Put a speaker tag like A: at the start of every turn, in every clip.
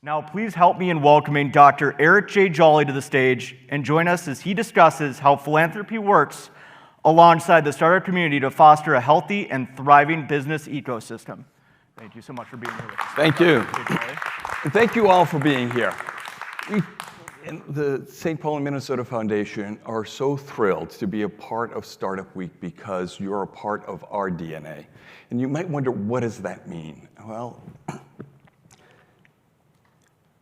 A: Now, please help me in welcoming Dr. Eric J. Jolly to the stage and join us as he discusses how philanthropy works alongside the startup community to foster a healthy and thriving business ecosystem. Thank you so much for being here with us.
B: Thank you. And thank you all for being here. We in the St. Paul and Minnesota Foundation are so thrilled to be a part of Startup Week because you're a part of our DNA. And you might wonder, what does that mean? Well,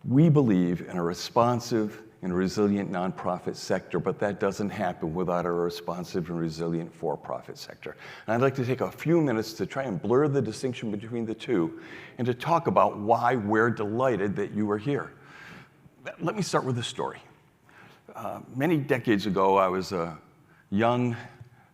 B: we believe in a responsive and resilient nonprofit sector, but that doesn't happen without a responsive and resilient for-profit sector. And I'd like to take a few minutes to try and blur the distinction between the two and to talk about why we're delighted that you are here. Let me start with a story. Many decades ago, I was a young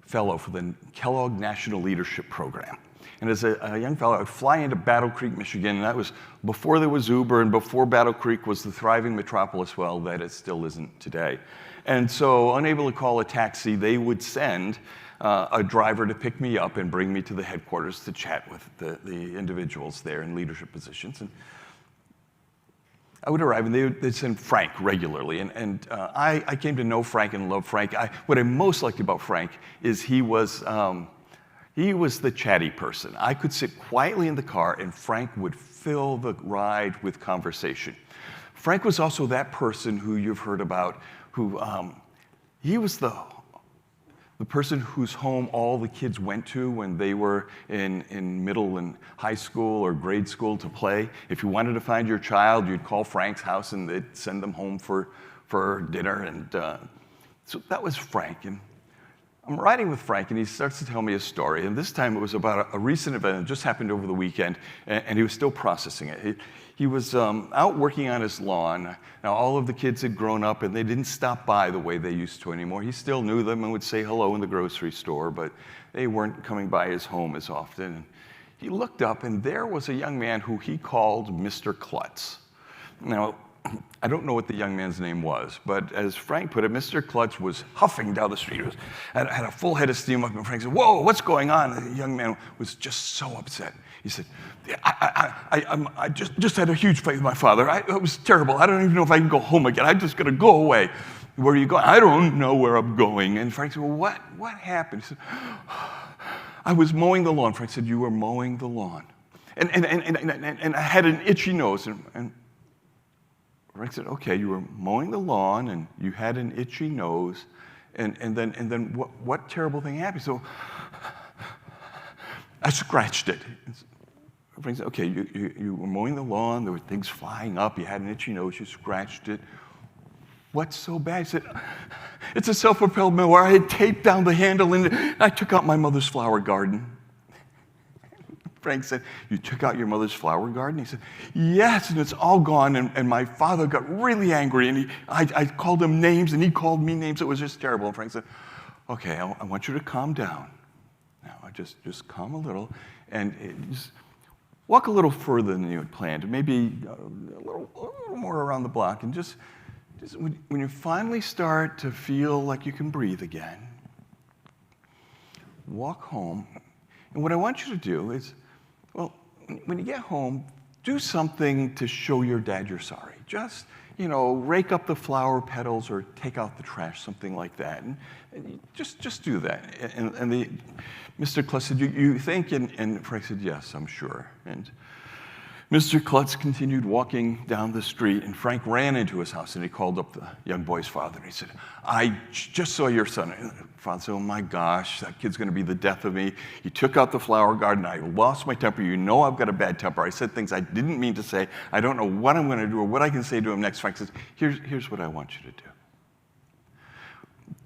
B: fellow for the Kellogg National Leadership Program. And as a young fellow, I would fly into Battle Creek, Michigan, and that was before there was Uber and before Battle Creek was the thriving metropolis, well, that it still isn't today. And so, unable to call a taxi, they would send a driver to pick me up and bring me to the headquarters to chat with the individuals there in leadership positions. And I would arrive, and they'd send Frank regularly. And I came to know Frank and love Frank. What I most liked about Frank is he was the chatty person. I could sit quietly in the car, and Frank would fill the ride with conversation. Frank was also that person who you've heard about, who he was the person whose home all the kids went to when they were in middle and high school or grade school to play. If you wanted to find your child, you'd call Frank's house, and they'd send them home for dinner. And so that was Frank. And I'm riding with Frank, and he starts to tell me a story. And this time it was about a recent event that just happened over the weekend, and he was still processing it. He was out working on his lawn. Now, all of the kids had grown up, and they didn't stop by the way they used to anymore. He still knew them and would say hello in the grocery store, but they weren't coming by his home as often. And he looked up, and there was a young man who he called Mr. Klutz. Now, I don't know what the young man's name was, but as Frank put it, Mr. Klutz was huffing down the street. He had a full head of steam up, and Frank said, "Whoa, what's going on?" And the young man was just so upset. He said, I just had a huge fight with my father. It was terrible. I don't even know if I can go home again. I'm just going to go away. Where are you going? I don't know where I'm going. And Frank said, well, what happened? He said, I was mowing the lawn. Frank said, you were mowing the lawn. And I had an itchy nose. And Frank said, okay, you were mowing the lawn, and you had an itchy nose, and then what terrible thing happened? So I scratched it. Frank said, okay, you were mowing the lawn, there were things flying up, you had an itchy nose, you scratched it. What's so bad? He said, it's a self-propelled mower. I had taped down the handle, and I took out my mother's flower garden. Frank said, you took out your mother's flower garden? He said, yes, and it's all gone. And my father got really angry, and I called him names, and he called me names. It was just terrible. And Frank said, okay, I want you to calm down. Now, just calm a little, and just walk a little further than you had planned, maybe a little more around the block, and just when you finally start to feel like you can breathe again, walk home. And what I want you to do is, well, when you get home, do something to show your dad you're sorry. Just, rake up the flower petals or take out the trash, something like that. And just do that. And Mr. Klutz said, you think? And Frank said, yes, I'm sure. And Mr. Klutz continued walking down the street, and Frank ran into his house, and he called up the young boy's father, and he said, I just saw your son. And the father said, oh my gosh, that kid's going to be the death of me. He took out the flower garden. I lost my temper. You know I've got a bad temper. I said things I didn't mean to say. I don't know what I'm going to do or what I can say to him next. Frank says, here's what I want you to do.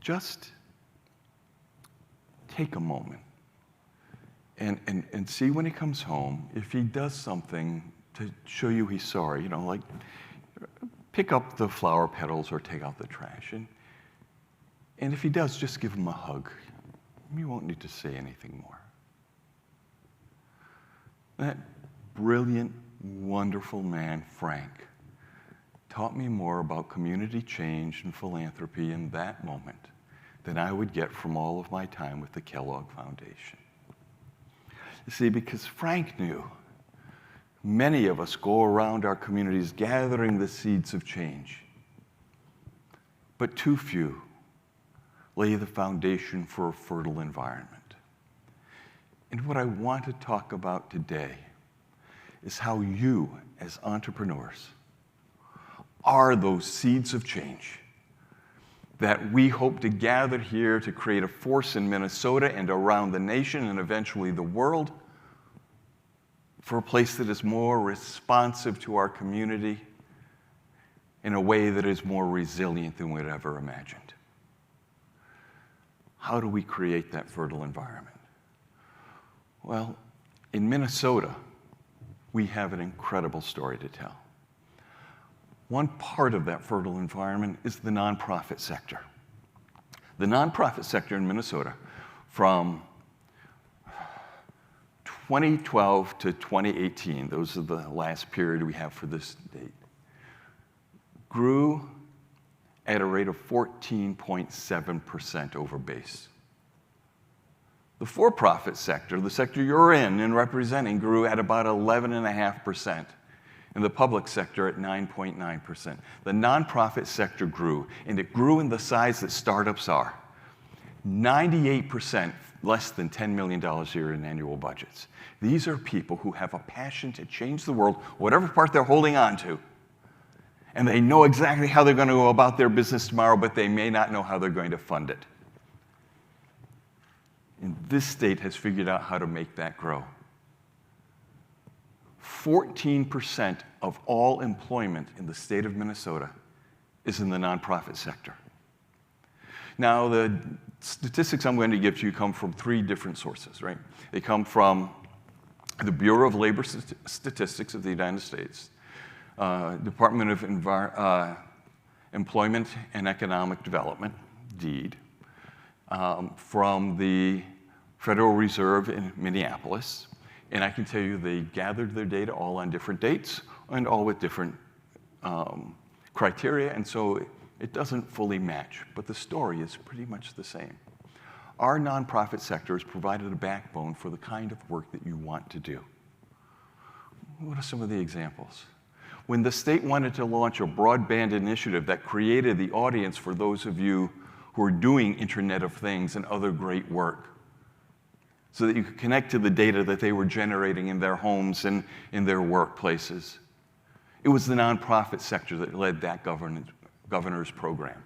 B: Just take a moment and see when he comes home, if he does something to show you he's sorry, like pick up the flower petals or take out the trash. And if he does, just give him a hug. You won't need to say anything more. That brilliant, wonderful man, Frank, taught me more about community change and philanthropy in that moment than I would get from all of my time with the Kellogg Foundation. You see, because Frank knew many of us go around our communities gathering the seeds of change, but too few lay the foundation for a fertile environment. And what I want to talk about today is how you, as entrepreneurs, are those seeds of change that we hope to gather here to create a force in Minnesota and around the nation and eventually the world for a place that is more responsive to our community in a way that is more resilient than we'd ever imagined. How do we create that fertile environment? Well, in Minnesota, we have an incredible story to tell. One part of that fertile environment is the nonprofit sector. The nonprofit sector in Minnesota from 2012 to 2018, those are the last period we have for this date, grew at a rate of 14.7% over base. The for-profit sector, the sector you're in and representing, grew at about 11.5%, and the public sector at 9.9%. The nonprofit sector grew, and it grew in the size that startups are. 98% less than $10 million a year in annual budgets. These are people who have a passion to change the world, whatever part they're holding on to, and they know exactly how they're going to go about their business tomorrow, but they may not know how they're going to fund it. And this state has figured out how to make that grow. 14% of all employment in the state of Minnesota is in the nonprofit sector. Now, the statistics I'm going to give to you come from three different sources, right? They come from the Bureau of Labor Statistics of the United States, Department of Employment and Economic Development, DEED, from the Federal Reserve in Minneapolis. And I can tell you they gathered their data all on different dates and all with different criteria, and so it doesn't fully match, but the story is pretty much the same. Our nonprofit sector has provided a backbone for the kind of work that you want to do. What are some of the examples? When the state wanted to launch a broadband initiative that created the audience for those of you who are doing Internet of Things and other great work, so that you could connect to the data that they were generating in their homes and in their workplaces. It was the nonprofit sector that led that governor's program.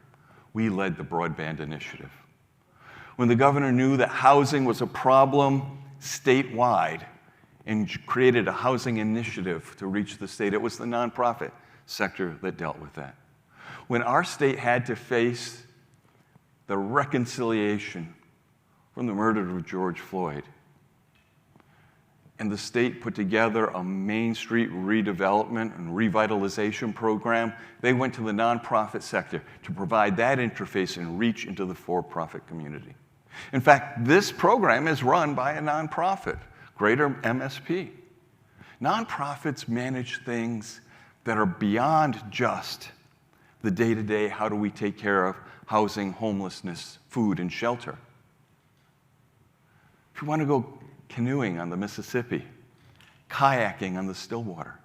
B: We led the broadband initiative. When the governor knew that housing was a problem statewide and created a housing initiative to reach the state, it was the nonprofit sector that dealt with that. When our state had to face the reconciliation from the murder of George Floyd, and the state put together a Main Street redevelopment and revitalization program, they went to the nonprofit sector to provide that interface and reach into the for-profit community. In fact, this program is run by a nonprofit, Greater MSP. Nonprofits manage things that are beyond just the day-to-day, how do we take care of housing, homelessness, food, and shelter. If you want to go canoeing on the Mississippi, kayaking on the Stillwater,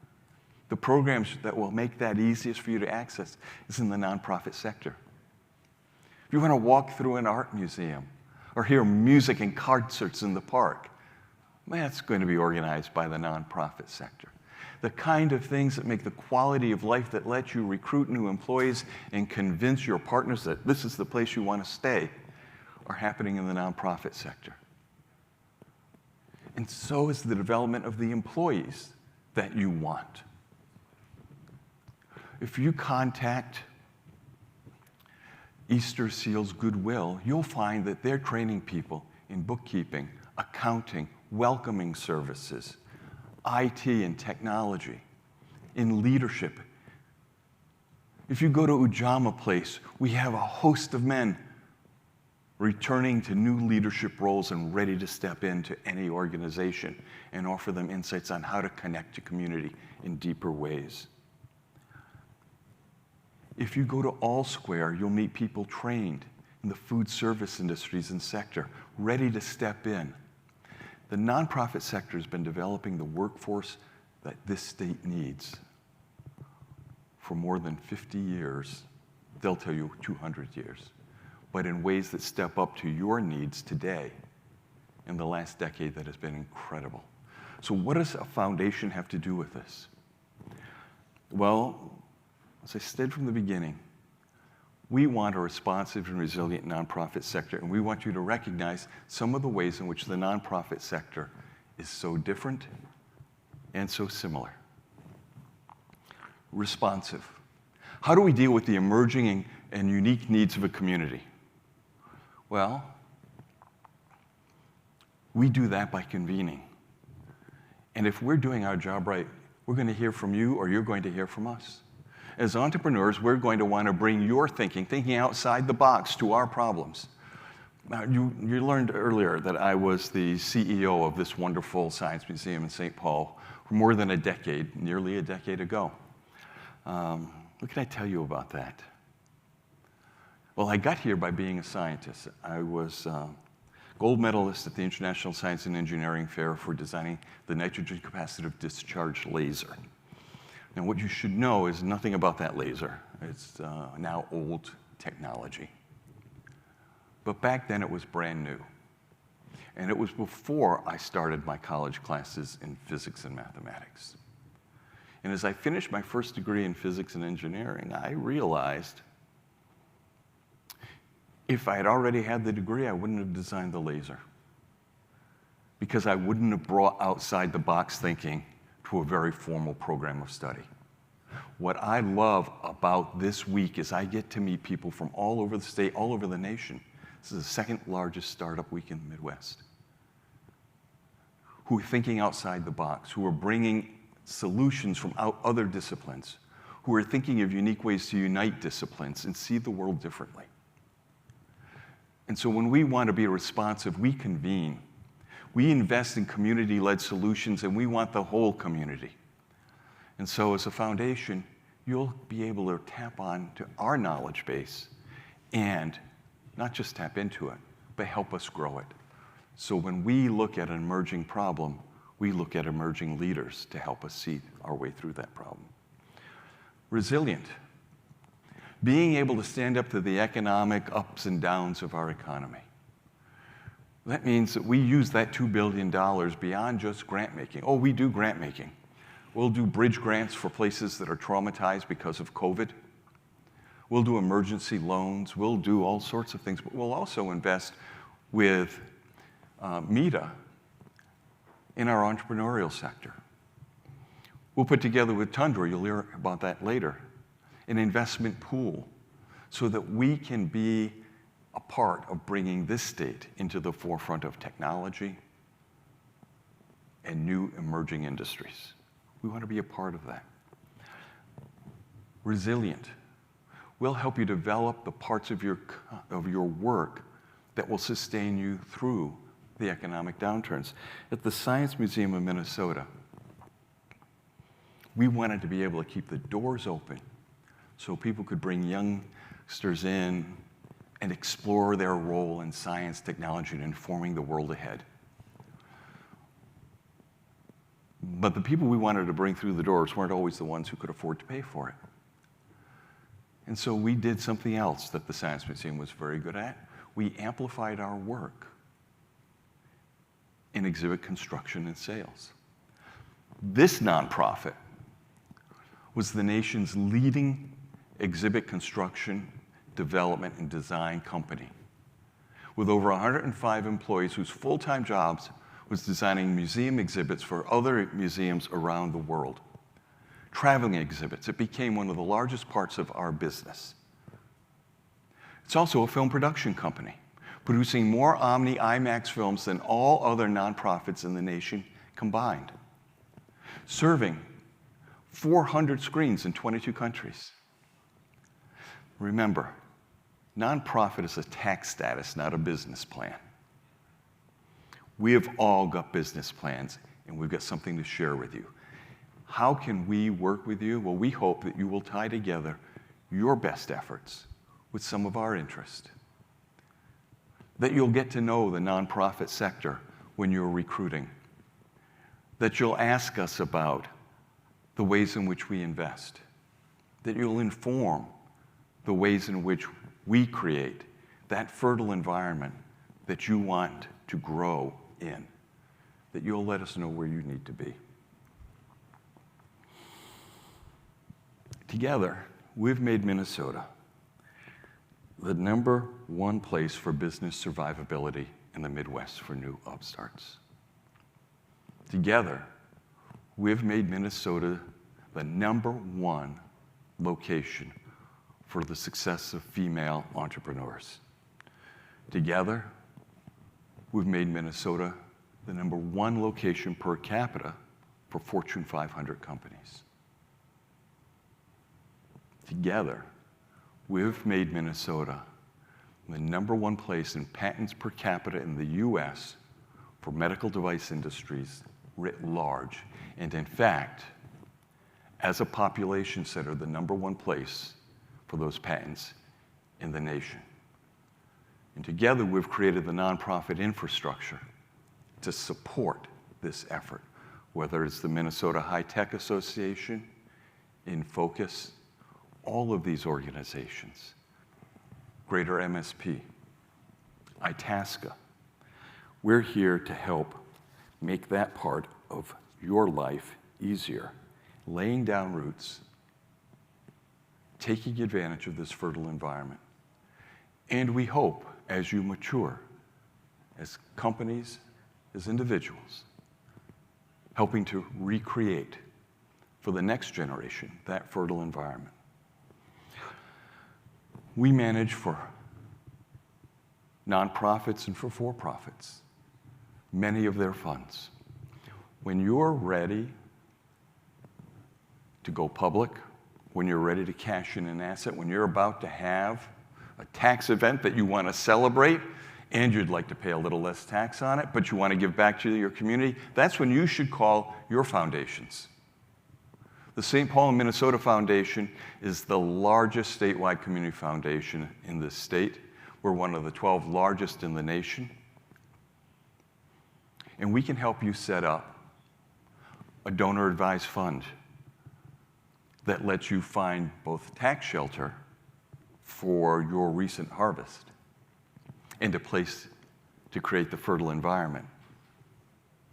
B: the programs that will make that easiest for you to access is in the nonprofit sector. If you want to walk through an art museum or hear music and concerts in the park, that's going to be organized by the nonprofit sector. The kind of things that make the quality of life that let you recruit new employees and convince your partners that this is the place you want to stay are happening in the nonprofit sector. And so is the development of the employees that you want. If you contact Easter Seals Goodwill, you'll find that they're training people in bookkeeping, accounting, welcoming services, IT and technology, in leadership. If you go to Ujamaa Place, we have a host of men returning to new leadership roles and ready to step into any organization and offer them insights on how to connect to community in deeper ways. If you go to All Square, you'll meet people trained in the food service industries and sector, ready to step in. The nonprofit sector has been developing the workforce that this state needs for more than 50 years. They'll tell you 200 years, but in ways that step up to your needs today. In the last decade, that has been incredible. So what does a foundation have to do with this? Well, as I said from the beginning, we want a responsive and resilient nonprofit sector, and we want you to recognize some of the ways in which the nonprofit sector is so different and so similar. Responsive. How do we deal with the emerging and unique needs of a community? Well, we do that by convening. And if we're doing our job right, we're going to hear from you or you're going to hear from us. As entrepreneurs, we're going to want to bring your thinking outside the box to our problems. Now, you learned earlier that I was the CEO of this wonderful science museum in St. Paul for more than a decade, nearly a decade ago. What can I tell you about that? Well, I got here by being a scientist. I was gold medalist at the International Science and Engineering Fair for designing the nitrogen capacitive discharge laser. Now, what you should know is nothing about that laser. It's now old technology. But back then, it was brand new. And it was before I started my college classes in physics and mathematics. And as I finished my first degree in physics and engineering, I realized if I had already had the degree, I wouldn't have designed the laser, because I wouldn't have brought outside the box thinking to a very formal program of study. What I love about this week is I get to meet people from all over the state, all over the nation. This is the second largest startup week in the Midwest, who are thinking outside the box, who are bringing solutions from other disciplines, who are thinking of unique ways to unite disciplines and see the world differently. And so when we want to be responsive, we convene. We invest in community-led solutions, and we want the whole community. And so as a foundation, you'll be able to tap on to our knowledge base and not just tap into it, but help us grow it. So when we look at an emerging problem, we look at emerging leaders to help us see our way through that problem. Resilient. Being able to stand up to the economic ups and downs of our economy. That means that we use that $2 billion beyond just grant making. Oh, we do grant making. We'll do bridge grants for places that are traumatized because of COVID. We'll do emergency loans. We'll do all sorts of things, but we'll also invest with MEDA in our entrepreneurial sector. We'll put together with Tundra, you'll hear about that later, an investment pool so that we can be a part of bringing this state into the forefront of technology and new emerging industries. We want to be a part of that. Resilient. We'll help you develop the parts of your work that will sustain you through the economic downturns. At the Science Museum of Minnesota, we wanted to be able to keep the doors open so people could bring youngsters in and explore their role in science, technology, and informing the world ahead. But the people we wanted to bring through the doors weren't always the ones who could afford to pay for it. And so we did something else that the Science Museum was very good at. We amplified our work in exhibit construction and sales. This nonprofit was the nation's leading exhibit construction, development, and design company, with over 105 employees whose full-time jobs was designing museum exhibits for other museums around the world. Traveling exhibits. It became one of the largest parts of our business. It's also a film production company, producing more Omni IMAX films than all other nonprofits in the nation combined, serving 400 screens in 22 countries. Remember, nonprofit is a tax status, not a business plan. We have all got business plans, and we've got something to share with you. How can we work with you? Well, we hope that you will tie together your best efforts with some of our interest. That you'll get to know the nonprofit sector when you're recruiting. That you'll ask us about the ways in which we invest. That you'll inform the ways in which we create that fertile environment that you want to grow in. That you'll let us know where you need to be. Together, we've made Minnesota the #1 place for business survivability in the Midwest for new upstarts. Together, we've made Minnesota the #1 location for the success of female entrepreneurs. Together, we've made Minnesota the #1 location per capita for Fortune 500 companies. Together, we've made Minnesota the #1 place in patents per capita in the US for medical device industries writ large. And in fact, as a population center, the #1 place for those patents in the nation. And together, we've created the nonprofit infrastructure to support this effort, whether it's the Minnesota High Tech Association, In Focus, all of these organizations, Greater MSP, Itasca. We're here to help make that part of your life easier, laying down roots, taking advantage of this fertile environment. And we hope, as you mature, as companies, as individuals, helping to recreate for the next generation that fertile environment. We manage for nonprofits and for-profits many of their funds. When you're ready to go public, when you're ready to cash in an asset, when you're about to have a tax event that you want to celebrate, and you'd like to pay a little less tax on it, but you want to give back to your community, that's when you should call your foundations. The St. Paul and Minnesota Foundation is the largest statewide community foundation in this state. We're one of the 12 largest in the nation. And we can help you set up a donor-advised fund that lets you find both tax shelter for your recent harvest and a place to create the fertile environment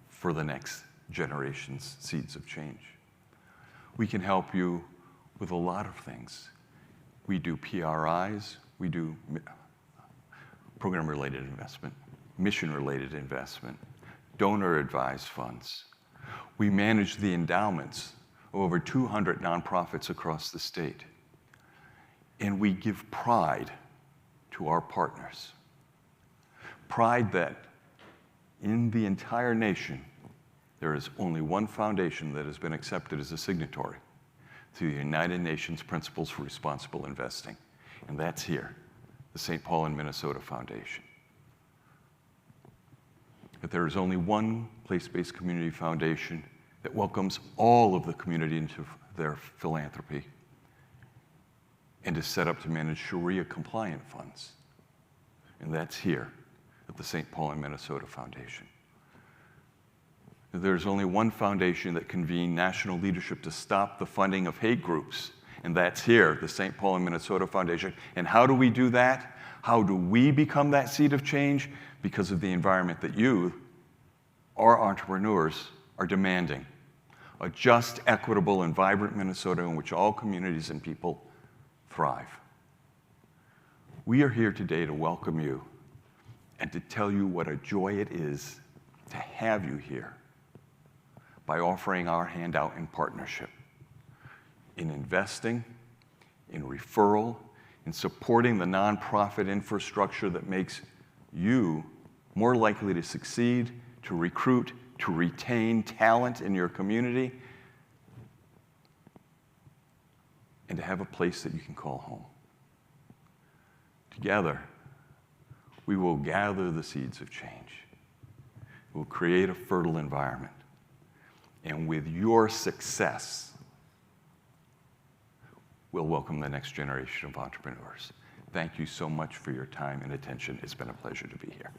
B: for the next generation's seeds of change. We can help you with a lot of things. We do PRIs, we do program-related investment, mission-related investment, donor-advised funds. We manage the endowments of over 200 nonprofits across the state. And we give pride to our partners. Pride that in the entire nation, there is only one foundation that has been accepted as a signatory to the United Nations Principles for Responsible Investing, and that's here, the St. Paul and Minnesota Foundation. But there is only one place-based community foundation that welcomes all of the community into their philanthropy and is set up to manage Sharia-compliant funds, and that's here at the St. Paul and Minnesota Foundation. There's only one foundation that convened national leadership to stop the funding of hate groups, and that's here, the St. Paul and Minnesota Foundation. And how do we do that? How do we become that seed of change? Because of the environment that you, our entrepreneurs, are demanding. A just, equitable, and vibrant Minnesota in which all communities and people thrive. We are here today to welcome you and to tell you what a joy it is to have you here by offering our hand out in partnership, in investing, in referral, in supporting the nonprofit infrastructure that makes you more likely to succeed, to recruit, to retain talent in your community, and to have a place that you can call home. Together, we will gather the seeds of change. We'll create a fertile environment. And with your success, we'll welcome the next generation of entrepreneurs. Thank you so much for your time and attention. It's been a pleasure to be here.